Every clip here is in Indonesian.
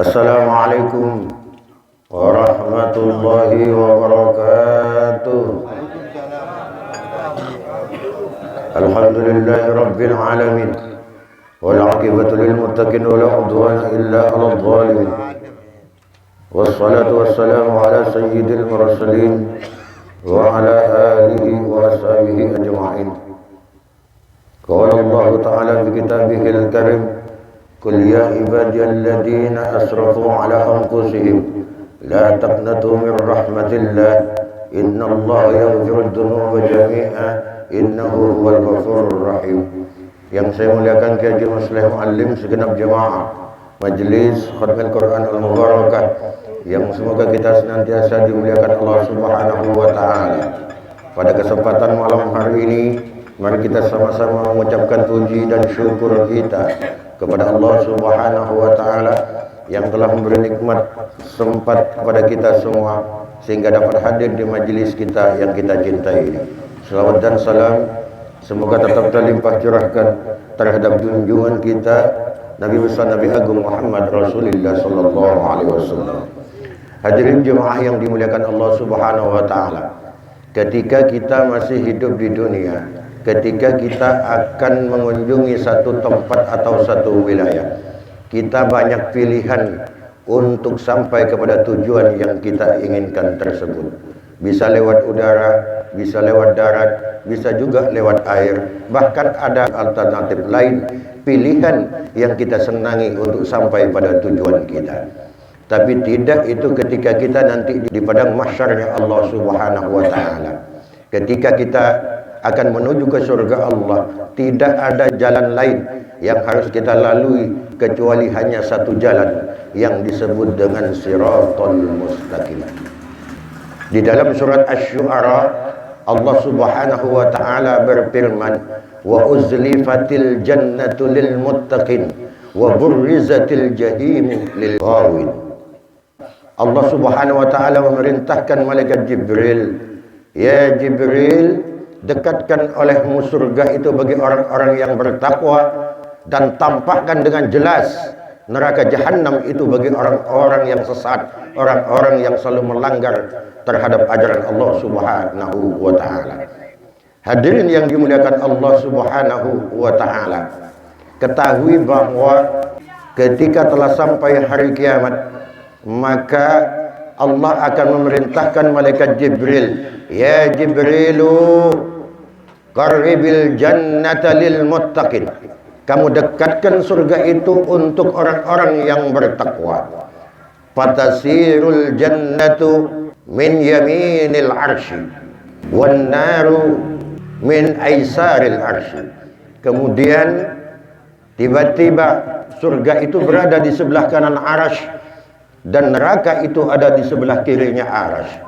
Assalamualaikum warahmatullahi wabarakatuh. Alhamdulillahi rabbil alamin. Wal 'aqibatu lil muttaqin wa la 'udwana illa 'alal zalimin. Wassalatu wassalamu ala sayyidil mursalin wa ala alihi wa ashabihi ajma'in. Qala Allah ta'ala fi kitabihil karim, qul ya ibadiyalladzina asrafu ala anfusihim la taqnatu min rahmatillah innallaha yaghfiru dzunuba jami'a innahu huwal ghafurur rahim. Yang saya muliakan Kiai Muslim Muallim segenap jemaah Majelis Khatmil Quran Al-Mubarakah, yang semoga kita senantiasa dimuliakan Allah Subhanahu wa taala. Pada kesempatan malam hari ini, mari kita sama-sama mengucapkan puji dan syukur kita kepada Allah Subhanahu wa taala yang telah memberi nikmat sempat kepada kita semua sehingga dapat hadir di majelis kita yang kita cintai ini. Selawat dan salam semoga tetap terlimpah curahkan terhadap junjungan kita Nabi besar Nabi Agung Muhammad Rasulullah sallallahu alaihi wasallam. Hadirin jemaah yang dimuliakan Allah Subhanahu wa taala. Ketika kita masih hidup di dunia, ketika kita akan mengunjungi satu tempat atau satu wilayah, kita banyak pilihan untuk sampai kepada tujuan yang kita inginkan tersebut. Bisa lewat udara, bisa lewat darat, bisa juga lewat air, bahkan ada alternatif lain, pilihan yang kita senangi untuk sampai pada tujuan kita. Tapi tidak itu ketika kita nanti di padang mahsyarnya Allah Subhanahu wa taala. Ketika kita akan menuju ke surga Allah, tidak ada jalan lain yang harus kita lalui kecuali hanya satu jalan yang disebut dengan Shiratal Mustaqim. Di dalam surat Asy-Syu'ara, Allah Subhanahu wa taala berfirman, "Wa uzlifatil jannatu lil muttaqin wa burrizatil jahim lil ghawin." Allah Subhanahu wa taala memerintahkan malaikat Jibril, "Ya Jibril, dekatkan olehmu surga itu bagi orang-orang yang bertakwa, dan tampakkan dengan jelas neraka jahanam itu bagi orang-orang yang sesat, orang-orang yang selalu melanggar terhadap ajaran Allah Subhanahu wa taala." Hadirin yang dimuliakan Allah Subhanahu wa taala, ketahui bahwa ketika telah sampai hari kiamat, maka Allah akan memerintahkan malaikat Jibril, "Ya Jibrilu, qarribil jannata lil muttaqin." Kamu dekatkan surga itu untuk orang-orang yang bertakwa. Fatasirul jannatu min yaminil arsy wan naru min aisaril arsy. Kemudian tiba-tiba surga itu berada di sebelah kanan arasy dan neraka itu ada di sebelah kirinya arasy.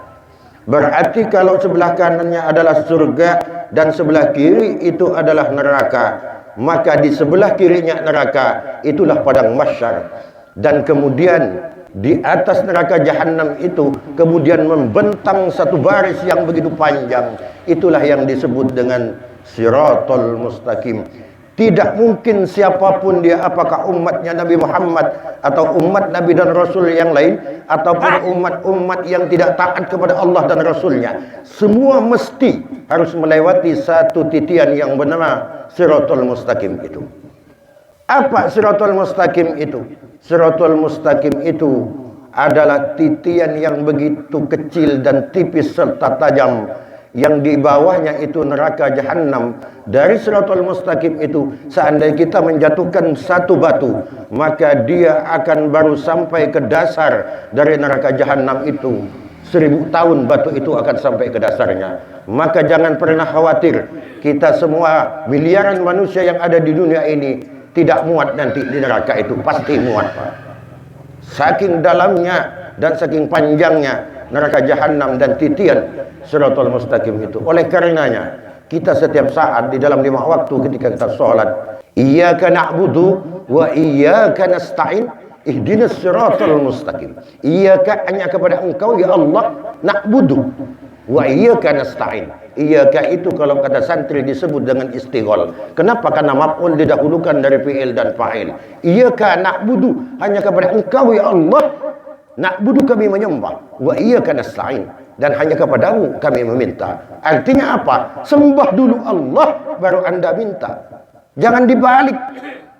Berarti kalau sebelah kanannya adalah surga dan sebelah kiri itu adalah neraka, maka di sebelah kirinya neraka itulah padang mahsyar. Dan kemudian di atas neraka jahanam itu kemudian membentang satu baris yang begitu panjang. Itulah yang disebut dengan Shiratal Mustaqim. Tidak mungkin siapapun dia, apakah umatnya Nabi Muhammad atau umat Nabi dan Rasul yang lain, ataupun umat-umat yang tidak taat kepada Allah dan Rasulnya, semua mesti harus melewati satu titian yang bernama Shiratal Mustaqim itu. Apa Shiratal Mustaqim itu? Shiratal Mustaqim itu adalah titian yang begitu kecil dan tipis serta tajam, yang di bawahnya itu neraka jahanam. Dari Shiratal Mustaqim itu, seandainya kita menjatuhkan satu batu, maka dia akan baru sampai ke dasar dari neraka jahanam itu. 1000 tahun batu itu akan sampai ke dasarnya. Maka jangan pernah khawatir, kita semua miliaran manusia yang ada di dunia ini tidak muat nanti di neraka itu. Pasti muat, Pak. Saking dalamnya dan saking panjangnya neraka jahanam dan titian Shiratal Mustaqim itu. Oleh karenanya, kita setiap saat di dalam 5 waktu ketika kita sholat, iyyaka na'budu wa iyyaka nasta'in ihdinas siratal mustaqim. Iyyaka, hanya kepada engkau ya Allah, na'budu, Wa iyyaka nasta'in. Iyyaka itu kalau kata santri disebut dengan istighol. Kenapa? Karena maf'ul didahulukan dari fi'il dan fa'il. Iyyaka na'budu, hanya kepada Engkau ya Allah. Na'budu, kami menyembah. Wa iyyaka nasta'in, dan hanya kepadamu kami meminta. Artinya apa? Sembah dulu Allah, baru Anda minta. Jangan dibalik.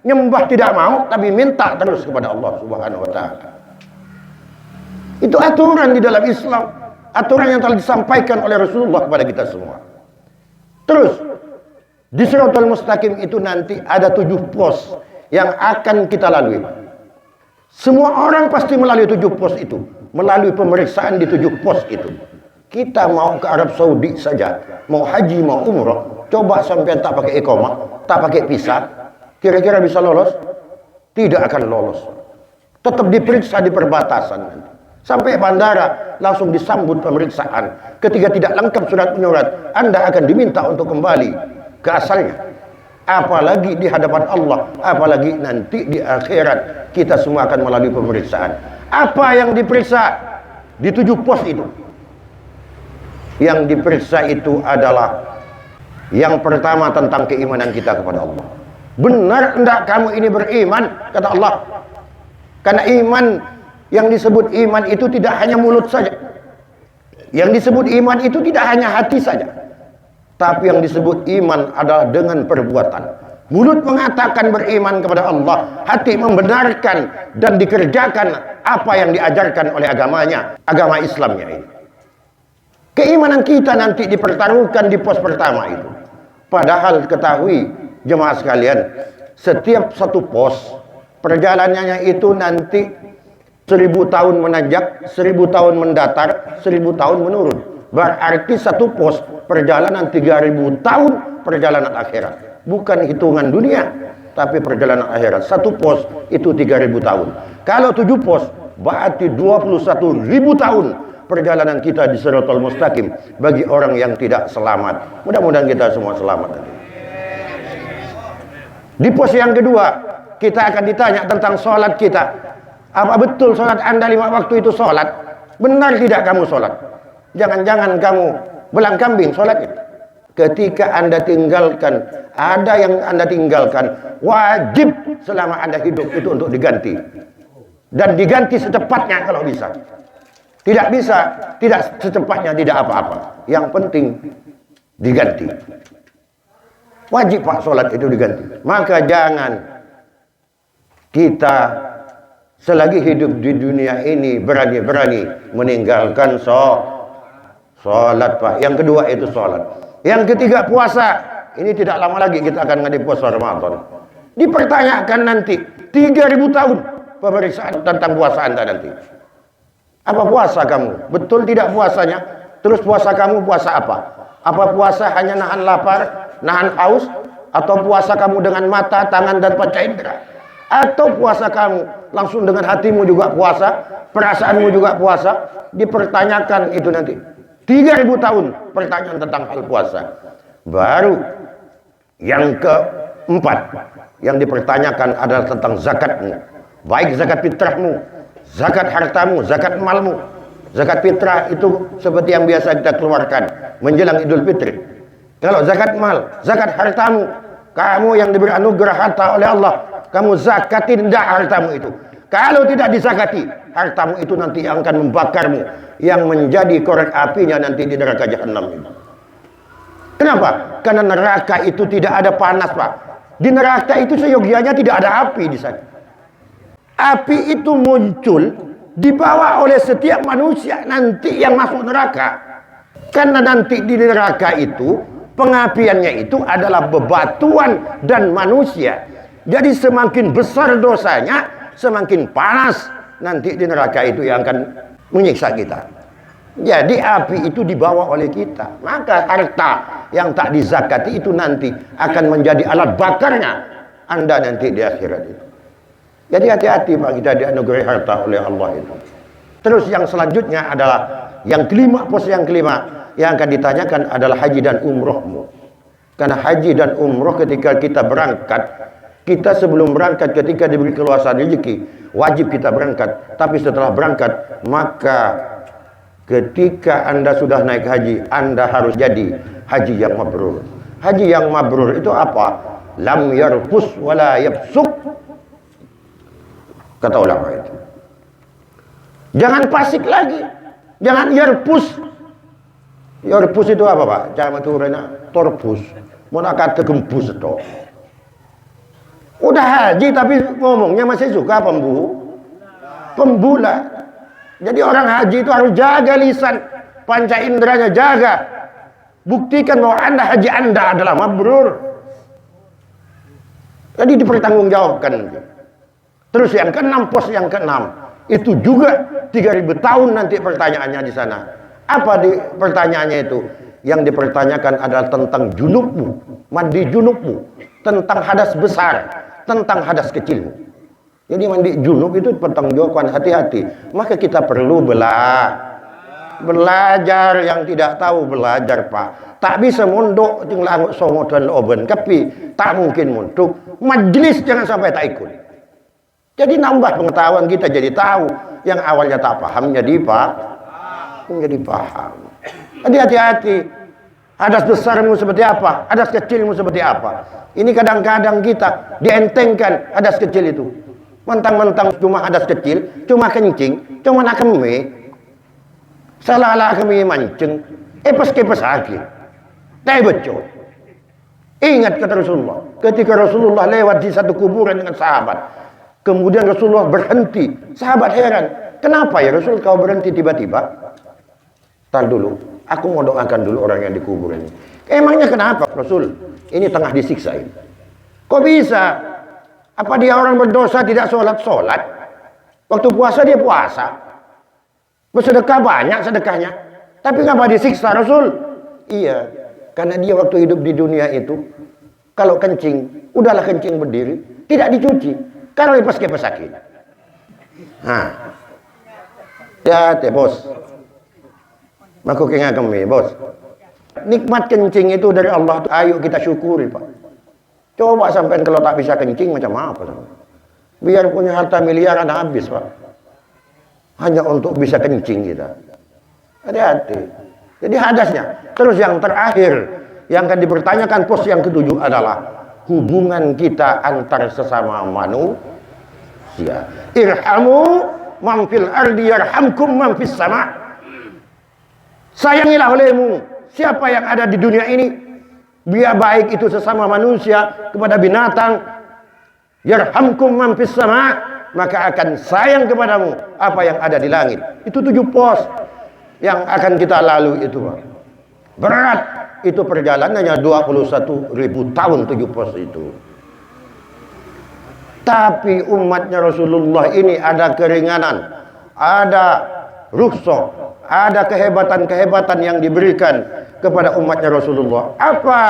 Nyembah tidak mau, tapi minta terus kepada Allah Subhanahu wa ta'ala. Itu aturan di dalam Islam. Aturan yang telah disampaikan oleh Rasulullah kepada kita semua. Terus, di Shiratal Mustaqim itu nanti ada 7 pos yang akan kita lalui. Semua orang pasti melalui 7 pos itu. Melalui pemeriksaan di 7 pos itu. Kita mau ke Arab Saudi saja, mau haji, mau umrah, coba sampai tak pakai iqamah, tak pakai visa, kira-kira bisa lolos? Tidak akan lolos. Tetap diperiksa di perbatasan nanti. Sampai bandara langsung disambut pemeriksaan. Ketika tidak lengkap surat menyurat, Anda akan diminta untuk kembali ke asalnya. Apalagi di hadapan Allah, apalagi nanti di akhirat, kita semua akan melalui pemeriksaan. Apa yang diperiksa di 7 pos itu? Yang diperiksa itu adalah yang pertama tentang keimanan kita kepada Allah. Benar enggak kamu ini beriman? Kata Allah. Karena iman, yang disebut iman itu tidak hanya mulut saja. Yang disebut iman itu tidak hanya hati saja. Tapi yang disebut iman adalah dengan perbuatan. Mulut mengatakan beriman kepada Allah, hati membenarkan dan dikerjakan apa yang diajarkan oleh agamanya, agama Islamnya ini. Keimanan kita nanti dipertaruhkan di pos pertama itu. Padahal ketahui jemaah sekalian, setiap satu pos perjalanannya itu nanti 1000 tahun menanjak, 1000 tahun mendatar, 1000 tahun menurun. Berarti satu pos perjalanan 3000 tahun perjalanan akhirat. Bukan hitungan dunia, tapi perjalanan akhirat. Satu pos itu 3000 tahun. Kalau 7 pos, berarti 21.000 tahun perjalanan kita di Shiratal Mustaqim bagi orang yang tidak selamat. Mudah-mudahan kita semua selamat. Di pos yang kedua, kita akan ditanya tentang sholat kita. Apa betul sholat Anda 5 waktu itu sholat? Benar tidak kamu sholat? Jangan-jangan kamu belang kambing sholatnya. Ketika Anda tinggalkan, ada yang Anda tinggalkan, wajib selama Anda hidup itu untuk diganti. Dan diganti secepatnya kalau bisa. Tidak bisa, tidak secepatnya, tidak apa-apa. Yang penting diganti. Wajib Pak sholat itu diganti. Maka jangan kita selagi hidup di dunia ini berani-berani meninggalkan sholat Pak. Yang kedua itu sholat. Yang ketiga puasa. Ini tidak lama lagi kita akan ngadi puasa Ramadan. Dipertanyakan nanti 3000 tahun pemeriksaan tentang puasa Anda nanti. Apa puasa kamu? Betul tidak puasanya? Terus puasa kamu puasa apa? Apa puasa hanya nahan lapar, nahan haus? Atau puasa kamu dengan mata, tangan, dan panca indera? Atau puasa kamu langsung dengan hatimu juga puasa, perasaanmu juga puasa? Dipertanyakan itu nanti. 3000 tahun pertanyaan tentang hal puasa. Baru yang keempat yang dipertanyakan adalah tentang zakatmu. Baik zakat fitrahmu, zakat hartamu, zakat malmu. Zakat fitrah itu seperti yang biasa kita keluarkan menjelang Idul Fitri. Kalau zakat mal, zakat hartamu, kamu yang diberi anugerah harta oleh Allah, kamu zakatin tidak hartamu itu. Kalau tidak dizakati, hartamu itu nanti yang akan membakarmu, yang menjadi korek apinya nanti di neraka jahanam itu. Kenapa? Karena neraka itu tidak ada panas, Pak. Di neraka itu seyogianya tidak ada api di sana. Api itu muncul dibawa oleh setiap manusia nanti yang masuk neraka. Karena nanti di neraka itu pengapiannya itu adalah bebatuan dan manusia. Jadi semakin besar dosanya, semakin panas nanti di neraka itu yang akan menyiksa kita. Jadi api itu dibawa oleh kita. Maka harta yang tak dizakati itu nanti akan menjadi alat bakarnya Anda nanti di akhirat itu. Jadi hati-hati Pak, kita dianugerahi harta oleh Allah itu. Terus yang selanjutnya adalah yang kelima, pos yang kelima yang akan ditanyakan adalah haji dan umrohmu. Karena haji dan umroh ketika kita berangkat, kita sebelum berangkat ketika diberi keluasan rezeki, wajib kita berangkat. Tapi setelah berangkat, maka Ketika Anda sudah naik haji, Anda harus jadi haji yang mabrur. Haji yang mabrur itu apa? Lam yarfus wala yafsuk, kata ulama itu. Jangan fasik lagi, jangan yarfus. Yarfus itu apa, Pak? Jangan turunnya torpus, mau nak gempus itu. Udah haji tapi ngomongnya masih suka pembula. Jadi orang haji itu harus jaga lisan, panca inderanya jaga. Buktikan bahwa haji Anda adalah mabrur. Jadi dipertanggungjawabkan. Terus yang keenam, pos yang keenam, itu juga 3000 tahun nanti pertanyaannya di sana. Apa pertanyaannya itu? Yang dipertanyakan adalah tentang junubmu, mandi junubmu, tentang hadas besar, tentang hadas kecilmu. Jadi mandi junub itu pertanggungjawaban, hati-hati. Maka kita perlu belajar, yang tidak tahu belajar, Pak. Tak bisa munduk jeung langut songo dan oben, tapi tak mungkin munduk. Majelis jangan sampai tak ikut. Jadi nambah pengetahuan kita, jadi tahu. Yang awalnya tak paham jadi paham. Jadi hati-hati. Hadas besarmu seperti apa? Hadas kecilmu seperti apa? Ini kadang-kadang kita dientengkan hadas kecil itu. Mentang-mentang cuma hadas kecil, cuma kencing, cuma nak kemi. Salah-salah kemi mancing. Pas sakit. Tak betul. Ingat kata Rasulullah. Ketika Rasulullah lewat di satu kuburan dengan sahabat. Kemudian Rasulullah berhenti. Sahabat heran. Kenapa ya Rasul kau berhenti tiba-tiba? Tar dulu. Aku mau doakan dulu orang yang dikubur ini. Emangnya kenapa Rasul? Ini tengah disiksa ini. Kok bisa? Apa dia orang berdosa tidak sholat? Waktu puasa dia puasa. Bersedekah banyak sedekahnya. Tapi kenapa disiksa Rasul? Iya. Karena dia waktu hidup di dunia itu, kalau kencing, udahlah kencing berdiri, tidak dicuci. Kalau lepas sakit. Nah. Ya, bos. Maku kenga kami, bos. Nikmat kencing itu dari Allah. Ayo kita syukuri, Pak. Coba sampai kalau tak bisa kencing macam apa? Biar punya harta miliaran habis, Pak. Hanya untuk bisa kencing kita. Hati-hati. Jadi hadasnya. Terus yang terakhir, yang akan dipertanyakan pos yang ketujuh adalah hubungan kita antar sesama manusia. Irhamu man fil ardi yarhamkum man fis sama. Sayangilah olehmu siapa yang ada di dunia ini. Biar baik itu sesama manusia kepada binatang, yarhamkum man fis sama, maka akan sayang kepadamu apa yang ada di langit. Itu 7 pos yang akan kita lalui itu, Pak. Berat itu perjalanannya 21.000 tahun 7 pos itu. Tapi umatnya Rasulullah ini ada keringanan, ada rukhsah, ada kehebatan-kehebatan yang diberikan kepada umatnya Rasulullah. Apa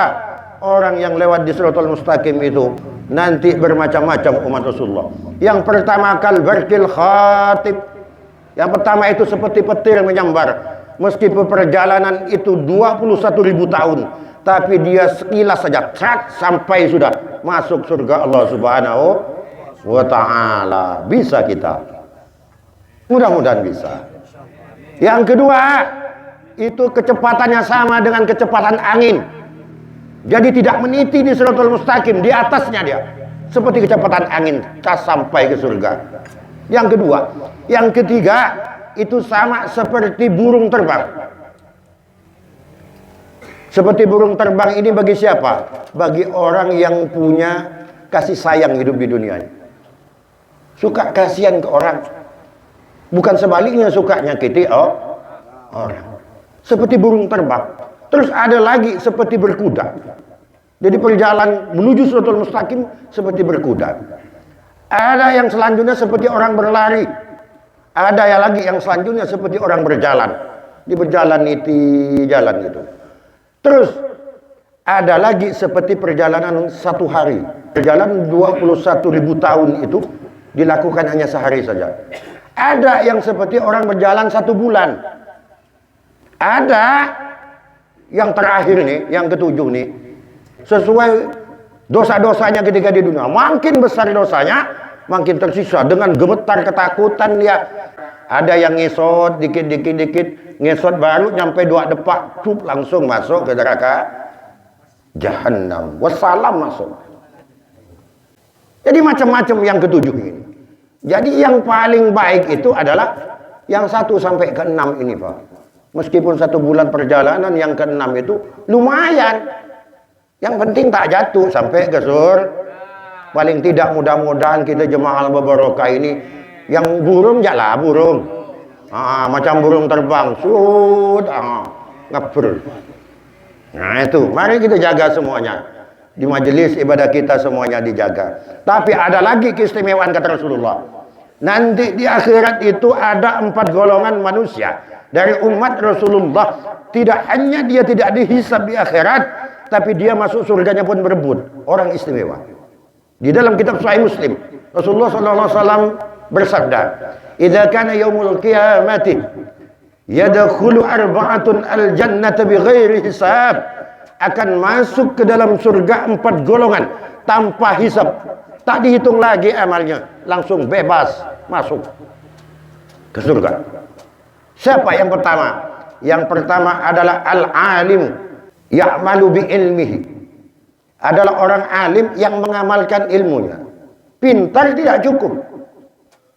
orang yang lewat di Shiratal Mustaqim itu nanti bermacam-macam umat Rasulullah. Yang pertama barkil khatib. Yang pertama itu seperti petir menyambar. Meskipun perjalanan itu 21.000 tahun, tapi dia sekilas saja sampai sudah masuk surga Allah Subhanahu wa ta'ala. Bisa kita. Mudah-mudahan bisa. Yang kedua, itu kecepatannya sama dengan kecepatan angin. Jadi tidak meniti di Shiratal Mustaqim, di atasnya dia. Seperti kecepatan angin, sampai ke surga. Yang kedua. Yang ketiga, itu sama seperti burung terbang. Seperti burung terbang ini bagi siapa? Bagi orang yang punya kasih sayang hidup di dunia ini. Suka kasihan ke orang. Bukan sebaliknya suka nyakiti orang. Seperti burung terbang. Terus ada lagi seperti berkuda. Jadi perjalanan menuju Shiratal Mustaqim seperti berkuda. Ada yang selanjutnya seperti orang berlari. Ada yang lagi yang selanjutnya seperti orang berjalan. Di berjalan niti jalan gitu. Terus ada lagi seperti perjalanan 1 hari. Perjalanan 21.000 tahun itu dilakukan hanya sehari saja. Ada yang seperti orang berjalan 1 bulan. Ada yang terakhir nih, yang ketujuh nih, sesuai dosa-dosanya ketika di dunia. Makin besar dosanya, makin tersisa dengan gemetar ketakutan dia. Ada yang ngesot dikit, ngesot baru nyampe 2 depak, langsung masuk ke neraka Jahannam. Wassalam masuk. Jadi macam-macam yang ketujuh ini. Jadi yang paling baik itu adalah yang 1 sampai ke 6 ini, Pak. Meskipun 1 bulan perjalanan, yang ke 6 itu lumayan. Yang penting tak jatuh sampai ke paling tidak mudah-mudahan kita jemaah al-babarokah ini yang burung jalan burung. Macam burung terbang, ngapur. Nah itu, mari kita jaga semuanya. Di majelis ibadah kita semuanya dijaga. Tapi ada lagi keistimewaan kata Rasulullah. Nanti di akhirat itu ada 4 golongan manusia dari umat Rasulullah. Tidak hanya dia tidak dihisab di akhirat, tapi dia masuk surganya pun berebut. Orang istimewa. Di dalam kitab Sahih Muslim, Rasulullah SAW bersabda, "Idza kana yaumul qiyamati yadkhulu arba'atun al-jannata bighairi hisab." Akan masuk ke dalam surga 4 golongan tanpa hisab. Tak dihitung lagi amalnya, langsung bebas masuk ke surga. Siapa yang pertama? Yang pertama adalah al-alim ya'malu bi ilmihi. Adalah orang alim yang mengamalkan ilmunya. Pintar tidak cukup.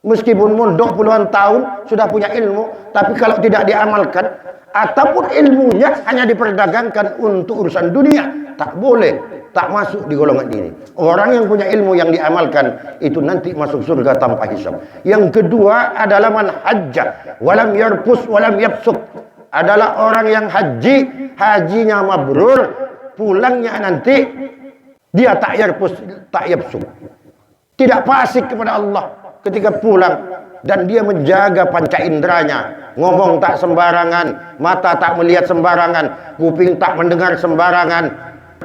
Meskipun mondok puluhan tahun sudah punya ilmu, tapi kalau tidak diamalkan ataupun ilmunya hanya diperdagangkan untuk urusan dunia, tak boleh, tak masuk di golongan ini. Orang yang punya ilmu yang diamalkan itu nanti masuk surga tanpa hisab. Yang kedua adalah man hajja walam yarfus walam yafsuk. Adalah orang yang haji, hajinya mabrur, pulangnya nanti dia tak yarfus, tak yafsuk. Tidak fasik kepada Allah ketika pulang, dan dia menjaga panca inderanya, ngomong tak sembarangan, mata tak melihat sembarangan, kuping tak mendengar sembarangan,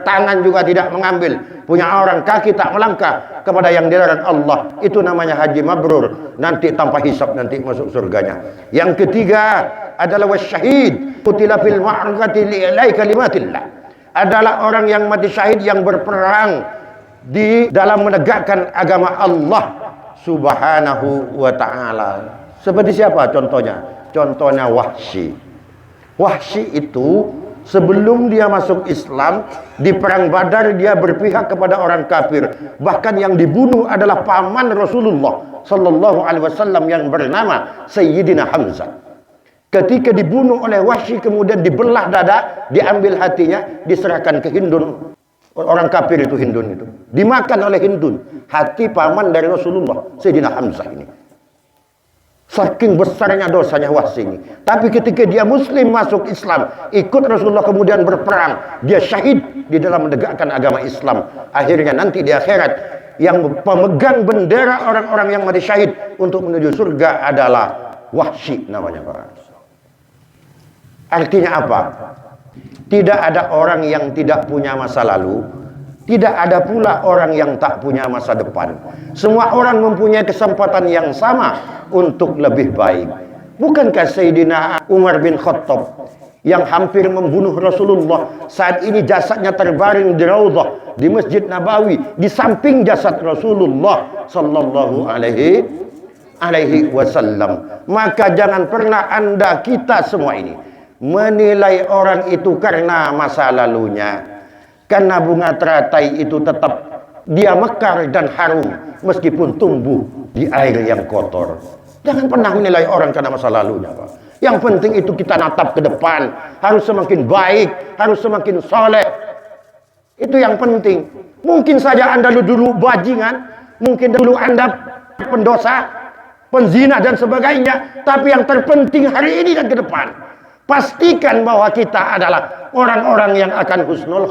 tangan juga tidak mengambil, punya orang kaki tak melangkah kepada yang dilarang Allah. Itu namanya haji mabrur, nanti tanpa hisab, nanti masuk surganya. Yang ketiga adalah wasyahid qutila fil ma'rakati li'ilai kalimatillah. Adalah orang yang mati syahid yang berperang di dalam menegakkan agama Allah Subhanahu wa ta'ala. Seperti siapa contohnya? Contohnya Wahsy. Wahsy itu sebelum dia masuk Islam, di perang Badar dia berpihak kepada orang kafir. Bahkan yang dibunuh adalah paman Rasulullah sallallahu alaihi wasallam yang bernama Sayyidina Hamzah. Ketika dibunuh oleh Wahsy, kemudian dibelah dada, diambil hatinya, diserahkan ke Hindun. Orang kafir itu Hindun itu dimakan oleh Hindun, hati paman dari Rasulullah Sayyidina Hamzah ini. Saking besarnya dosanya Wahsy ini. Tapi ketika dia muslim masuk Islam, ikut Rasulullah kemudian berperang, dia syahid di dalam menegakkan agama Islam. Akhirnya nanti di akhirat yang pemegang bendera orang-orang yang mati syahid untuk menuju surga adalah Wahsy namanya, Pak. Artinya apa? Tidak ada orang yang tidak punya masa lalu, tidak ada pula orang yang tak punya masa depan. Semua orang mempunyai kesempatan yang sama untuk lebih baik. Bukankah Sayyidina Umar bin Khattab yang hampir membunuh Rasulullah, saat ini jasadnya terbaring di Raudhah di Masjid Nabawi, di samping jasad Rasulullah sallallahu alaihi wasallam. Maka jangan pernah Anda, kita semua ini menilai orang itu karena masa lalunya. Karena bunga teratai itu tetap dia mekar dan harum meskipun tumbuh di air yang kotor. Jangan pernah menilai orang karena masa lalunya, Pak. Yang penting itu kita natap ke depan, harus semakin baik, harus semakin soleh. Itu yang penting. Mungkin saja Anda dulu bajingan, mungkin dulu Anda pendosa, penzina dan sebagainya, tapi yang terpenting hari ini dan ke depan, pastikan bahwa kita adalah orang-orang yang akan husnul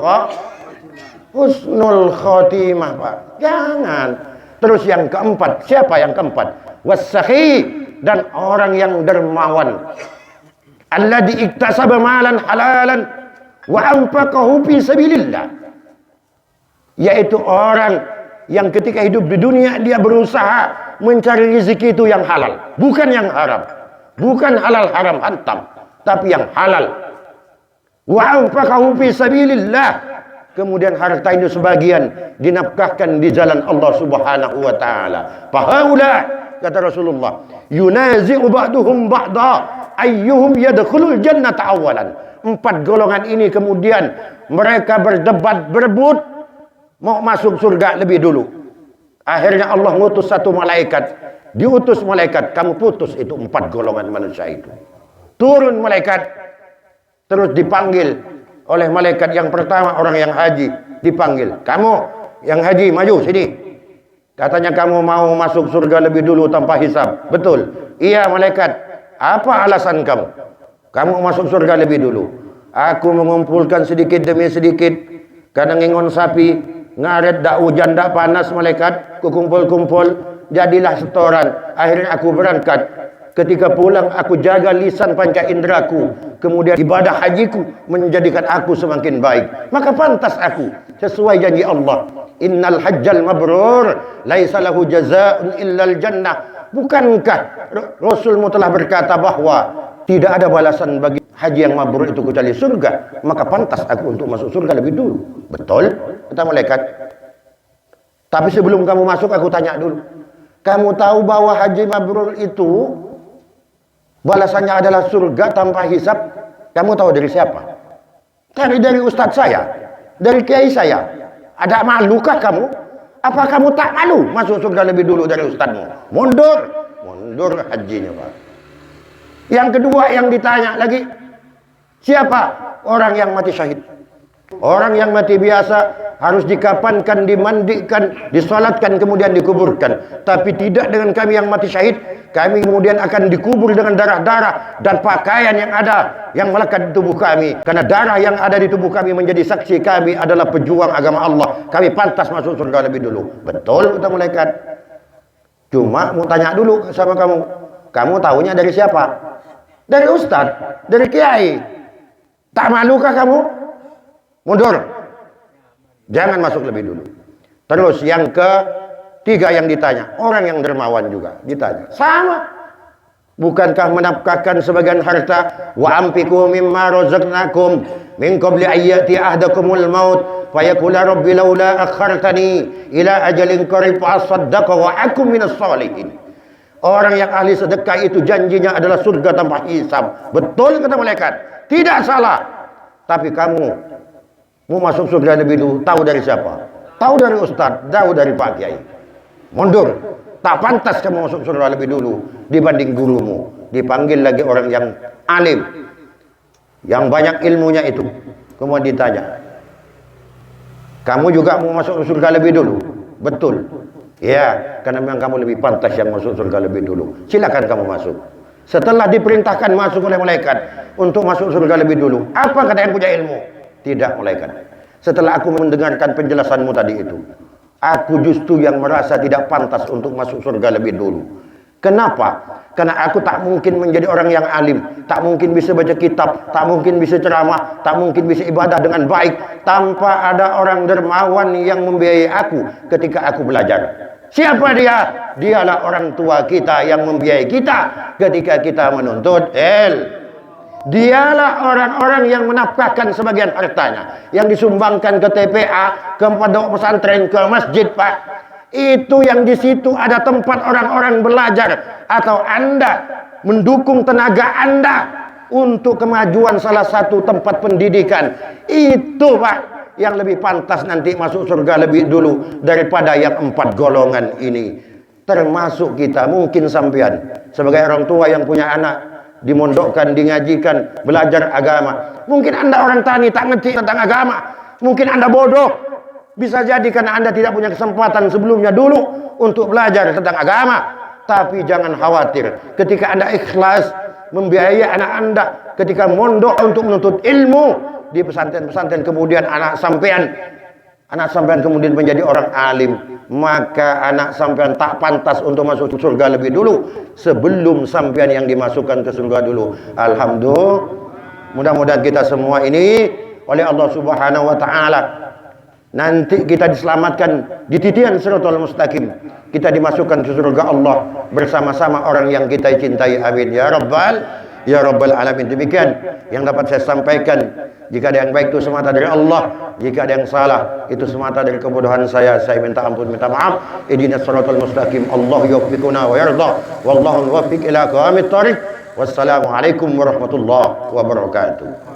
khotimah, Pak. Jangan. Terus yang keempat, siapa yang keempat? Wasakhi, dan orang yang dermawan. Alladzi iktasaba malan halalan wa anfaqahu fi sabilillah. Yaitu orang yang ketika hidup di dunia dia berusaha mencari rezeki itu yang halal, bukan yang haram. Bukan halal haram hantam, tapi yang halal. Wa anfaqahu fi sabilillah, kemudian harta itu sebagian dinafkahkan di jalan Allah Subhanahu wa taala. Fahaula, kata Rasulullah, yunazi'u ba'duhum ba'da ayyuhum yadkhulul jannata awalan. 4 golongan ini kemudian mereka berdebat, berebut mau masuk surga lebih dulu. Akhirnya Allah ngutus satu malaikat, diutus malaikat, kamu putus itu 4 golongan manusia itu. Turun malaikat, terus dipanggil oleh malaikat yang pertama, orang yang haji, dipanggil, kamu yang haji maju sini, katanya kamu mau masuk surga lebih dulu tanpa hisab. Betul? Iya malaikat. Apa alasan kamu? Kamu masuk surga lebih dulu. Aku mengumpulkan sedikit demi sedikit, kadang ngingon sapi, ngaret dak hujan dak panas malaikat, kukumpul-kumpul, jadilah setoran. Akhirnya aku berangkat. Ketika pulang aku jaga lisan panca indraku, kemudian ibadah hajiku menjadikan aku semakin baik. Maka pantas aku sesuai janji Allah, innal hajjal mabrur laisa lahu jazaa'un illal jannah. Bukankah Rasulmu telah berkata bahwa tidak ada balasan bagi haji yang mabrur itu kecuali surga? Maka pantas aku untuk masuk surga lebih dulu. Betul? Kata malaikat. Tapi sebelum kamu masuk aku tanya dulu, kamu tahu bahwa haji mabrur itu balasannya adalah surga tanpa hisab? Kamu tahu dari siapa? Dari ustadz saya, dari kiai saya. Ada malukah kamu? Apa kamu tak malu masuk surga lebih dulu dari ustadzmu? Mundur hajinya, Pak. Yang kedua yang ditanya lagi, siapa orang yang mati syahid? Orang yang mati biasa harus dikafankan, dimandikan, disolatkan, kemudian dikuburkan. Tapi tidak dengan kami yang mati syahid. Kami kemudian akan dikubur dengan darah-darah dan pakaian yang ada yang melekat di tubuh kami. Karena darah yang ada di tubuh kami menjadi saksi kami adalah pejuang agama Allah. Kami pantas masuk surga lebih dulu. Betul, kata malaikat. Cuma mau tanya dulu sama kamu, kamu tahunya dari siapa? Dari ustadz, dari kiai. Tak malukah kamu? Mundur. Jangan masuk lebih dulu. Terus yang ketiga yang ditanya, orang yang dermawan juga ditanya. Sama. Bukankah menafkahkan sebagian harta, wa amfiku mimma razaqnakum min qabli ayyati ahdakumul maut fayaqula rabbi laula akhartani ila ajalin qarib fa asaddaqa wa akum minas shalihin. Orang yang ahli sedekah itu janjinya adalah surga tanpa hisab. Betul kata malaikat? Tidak salah. Tapi kamu mau masuk surga lebih dulu, tahu dari siapa? Tahu dari ustadz, tahu dari pak kiai. Mundur. Tak pantas kamu masuk surga lebih dulu dibanding gurumu. Dipanggil lagi orang yang alim, yang banyak ilmunya itu. Kemudian ditanya, kamu juga mau masuk surga lebih dulu? Betul. Ya, karena memang kamu lebih pantas yang masuk surga lebih dulu. Silakan kamu masuk. Setelah diperintahkan masuk oleh malaikat untuk masuk surga lebih dulu, apa kata yang punya ilmu? Tidak malaikat. Setelah aku mendengarkan penjelasanmu tadi itu, aku justru yang merasa tidak pantas untuk masuk surga lebih dulu. Kenapa? Karena aku tak mungkin menjadi orang yang alim, tak mungkin bisa baca kitab, tak mungkin bisa ceramah, tak mungkin bisa ibadah dengan baik tanpa ada orang dermawan yang membiayai aku ketika aku belajar. Siapa dia? Dialah orang tua kita yang membiayai kita ketika kita menuntut ilmu. Dialah orang-orang yang menafkahkan sebagian hartanya yang disumbangkan ke TPA, ke pondok pesantren, ke masjid, Pak. Itu yang di situ ada tempat orang-orang belajar, atau Anda mendukung tenaga Anda untuk kemajuan salah satu tempat pendidikan. Itu, Pak, yang lebih pantas nanti masuk surga lebih dulu daripada yang 4 golongan ini. Termasuk kita, mungkin sampean sebagai orang tua yang punya anak dimondokkan, dingajikan, belajar agama. Mungkin Anda orang tani, tak ngerti tentang agama. Mungkin Anda bodoh. Bisa jadi karena Anda tidak punya kesempatan sebelumnya dulu untuk belajar tentang agama. Tapi jangan khawatir. Ketika Anda ikhlas membiayai anak Anda, ketika mondok untuk menuntut ilmu di pesantren-pesantren, kemudian anak sampean kemudian menjadi orang alim, maka anak sampean tak pantas untuk masuk surga lebih dulu sebelum sampean yang dimasukkan ke surga dulu. Alhamdulillah, mudah-mudahan kita semua ini oleh Allah Subhanahu wa taala nanti kita diselamatkan di titian Shiratal Mustaqim, kita dimasukkan ke surga Allah bersama-sama orang yang kita cintai. Amin ya rabbal alamin. Demikian yang dapat saya sampaikan. Jika ada yang baik itu semata dari Allah, jika ada yang salah itu semata dari kebodohan saya minta ampun, minta maaf. Ihdinas shiratal mustaqim. Allah yuwaffiquna wa yarda. Wallahu muwaffiq ila aqwamit thoriq. Wassalamualaikum warahmatullahi wabarakatuh.